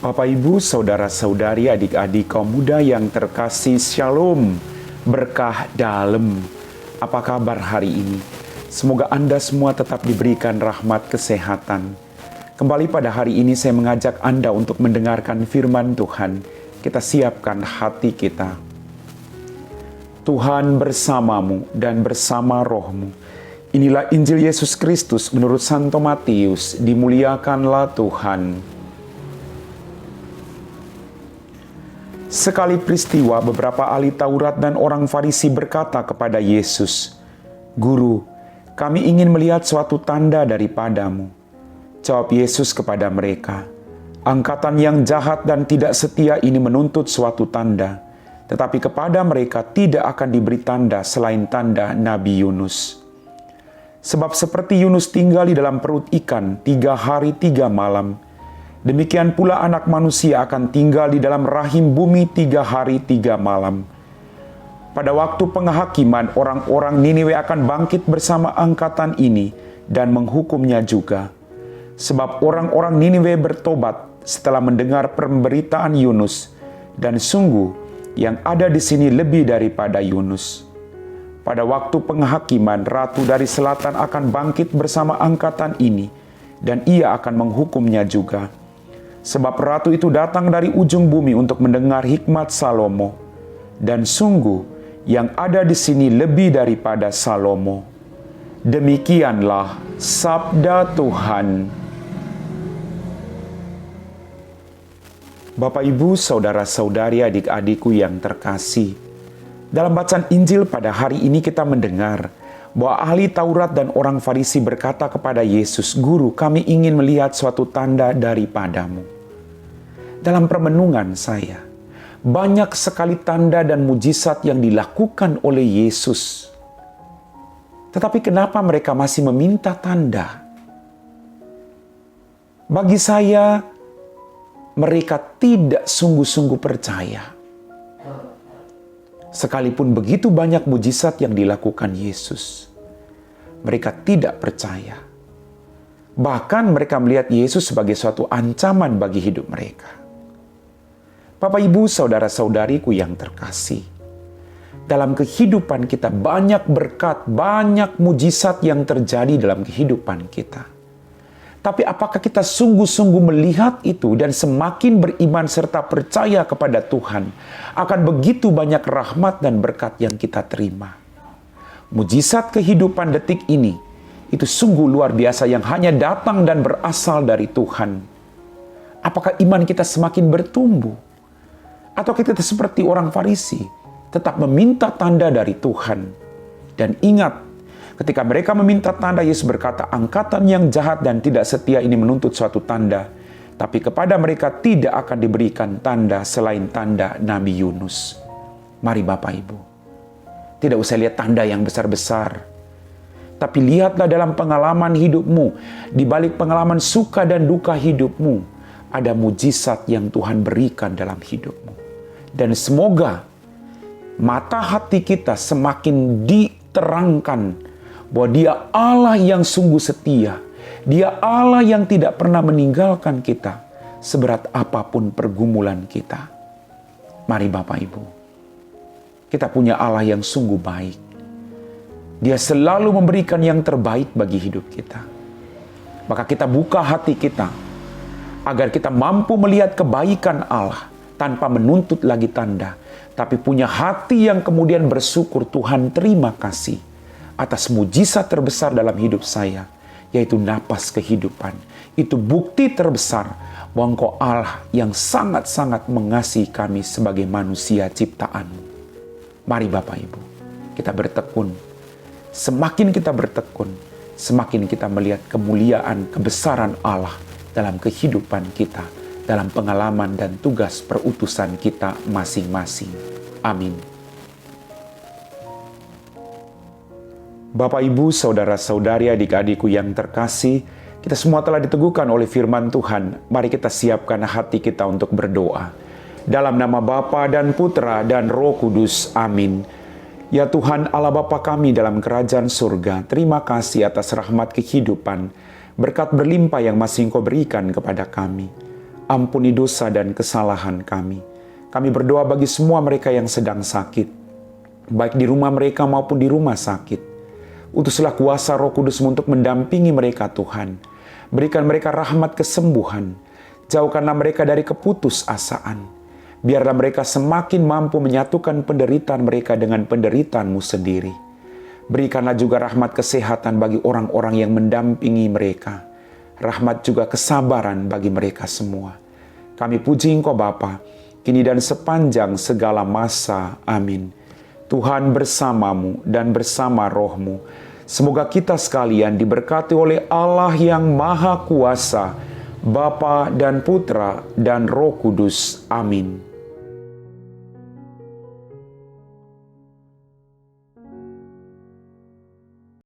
Bapak, Ibu, saudara-saudari, adik-adik kaum muda yang terkasih, Shalom, berkah dalam. Apa kabar hari ini? Semoga Anda semua tetap diberikan rahmat kesehatan. Kembali pada hari ini saya mengajak Anda untuk mendengarkan firman Tuhan. Kita siapkan hati kita. Tuhan bersamamu dan bersama rohmu. Inilah Injil Yesus Kristus menurut Santo Matius. Dimuliakanlah Tuhan. Sekali peristiwa, beberapa ahli Taurat dan orang Farisi berkata kepada Yesus, "Guru, kami ingin melihat suatu tanda daripadamu." Jawab Yesus kepada mereka, "Angkatan yang jahat dan tidak setia ini menuntut suatu tanda, tetapi kepada mereka tidak akan diberi tanda selain tanda Nabi Yunus. Sebab seperti Yunus tinggal di dalam perut ikan 3 hari 3 malam, demikian pula Anak Manusia akan tinggal di dalam rahim bumi 3 hari 3 malam. Pada waktu penghakiman, orang-orang Niniwe akan bangkit bersama angkatan ini dan menghukumnya juga. Sebab orang-orang Niniwe bertobat setelah mendengar pemberitaan Yunus, dan sungguh yang ada di sini lebih daripada Yunus. Pada waktu penghakiman, Ratu dari Selatan akan bangkit bersama angkatan ini, dan ia akan menghukumnya juga. Sebab ratu itu datang dari ujung bumi untuk mendengar hikmat Salomo. Dan sungguh, yang ada di sini lebih daripada Salomo." Demikianlah sabda Tuhan. Bapak, Ibu, saudara-saudari, adik-adikku yang terkasih, dalam bacaan Injil pada hari ini kita mendengar bahwa ahli Taurat dan orang Farisi berkata kepada Yesus, "Guru, kami ingin melihat suatu tanda daripadamu." Dalam permenungan saya, banyak sekali tanda dan mujizat yang dilakukan oleh Yesus. Tetapi kenapa mereka masih meminta tanda? Bagi saya, mereka tidak sungguh-sungguh percaya. Sekalipun begitu banyak mujizat yang dilakukan Yesus, mereka tidak percaya. Bahkan mereka melihat Yesus sebagai suatu ancaman bagi hidup mereka. Bapak, Ibu, saudara-saudariku yang terkasih, dalam kehidupan kita banyak berkat, banyak mujizat yang terjadi dalam kehidupan kita. Tapi apakah kita sungguh-sungguh melihat itu dan semakin beriman serta percaya kepada Tuhan, akan begitu banyak rahmat dan berkat yang kita terima. Mujizat kehidupan detik ini, itu sungguh luar biasa yang hanya datang dan berasal dari Tuhan. Apakah iman kita semakin bertumbuh? Atau kita seperti orang Farisi, tetap meminta tanda dari Tuhan? Dan ingat, ketika mereka meminta tanda, Yesus berkata, "Angkatan yang jahat dan tidak setia ini menuntut suatu tanda, tapi kepada mereka tidak akan diberikan tanda selain tanda Nabi Yunus." Mari Bapak, Ibu, tidak usah lihat tanda yang besar-besar, tapi lihatlah dalam pengalaman hidupmu, di balik pengalaman suka dan duka hidupmu, ada mujizat yang Tuhan berikan dalam hidupmu. Dan semoga mata hati kita semakin diterangkan bahwa Dia Allah yang sungguh setia. Dia Allah yang tidak pernah meninggalkan kita seberat apapun pergumulan kita. Mari Bapak, Ibu, kita punya Allah yang sungguh baik. Dia selalu memberikan yang terbaik bagi hidup kita. Maka kita buka hati kita agar kita mampu melihat kebaikan Allah tanpa menuntut lagi tanda, tapi punya hati yang kemudian bersyukur, "Tuhan, terima kasih atas mujizat terbesar dalam hidup saya, yaitu napas kehidupan. Itu bukti terbesar bahwa Engkau Allah yang sangat-sangat mengasihi kami sebagai manusia ciptaan-Mu." Mari Bapak, Ibu, kita bertekun. Semakin kita bertekun, semakin kita melihat kemuliaan, kebesaran Allah dalam kehidupan kita, dalam pengalaman dan tugas perutusan kita masing-masing. Amin. Bapak, Ibu, saudara-saudari, adik-adikku yang terkasih, Kita semua telah diteguhkan oleh firman Tuhan. Mari kita siapkan hati kita untuk berdoa. Dalam nama Bapa dan Putra dan Roh Kudus. Amin. Ya Tuhan Allah Bapa kami dalam kerajaan surga, terima kasih atas rahmat kehidupan, berkat berlimpah yang masih Engkau berikan kepada kami. Ampuni dosa dan kesalahan kami. Kami berdoa bagi semua mereka yang sedang sakit, baik di rumah mereka maupun di rumah sakit. Utuslah kuasa Roh Kudus untuk mendampingi mereka Tuhan. Berikan mereka rahmat kesembuhan. Jauhkanlah mereka dari keputusasaan. Biarlah mereka semakin mampu menyatukan penderitaan mereka dengan penderitaan-Mu sendiri. Berikanlah juga rahmat kesehatan bagi orang-orang yang mendampingi mereka. Rahmat juga kesabaran bagi mereka semua. Kami puji Engkau Bapa, kini dan sepanjang segala masa. Amin. Tuhan bersamamu dan bersama roh-Mu. Semoga kita sekalian diberkati oleh Allah yang Maha Kuasa, Bapa dan Putra dan Roh Kudus. Amin.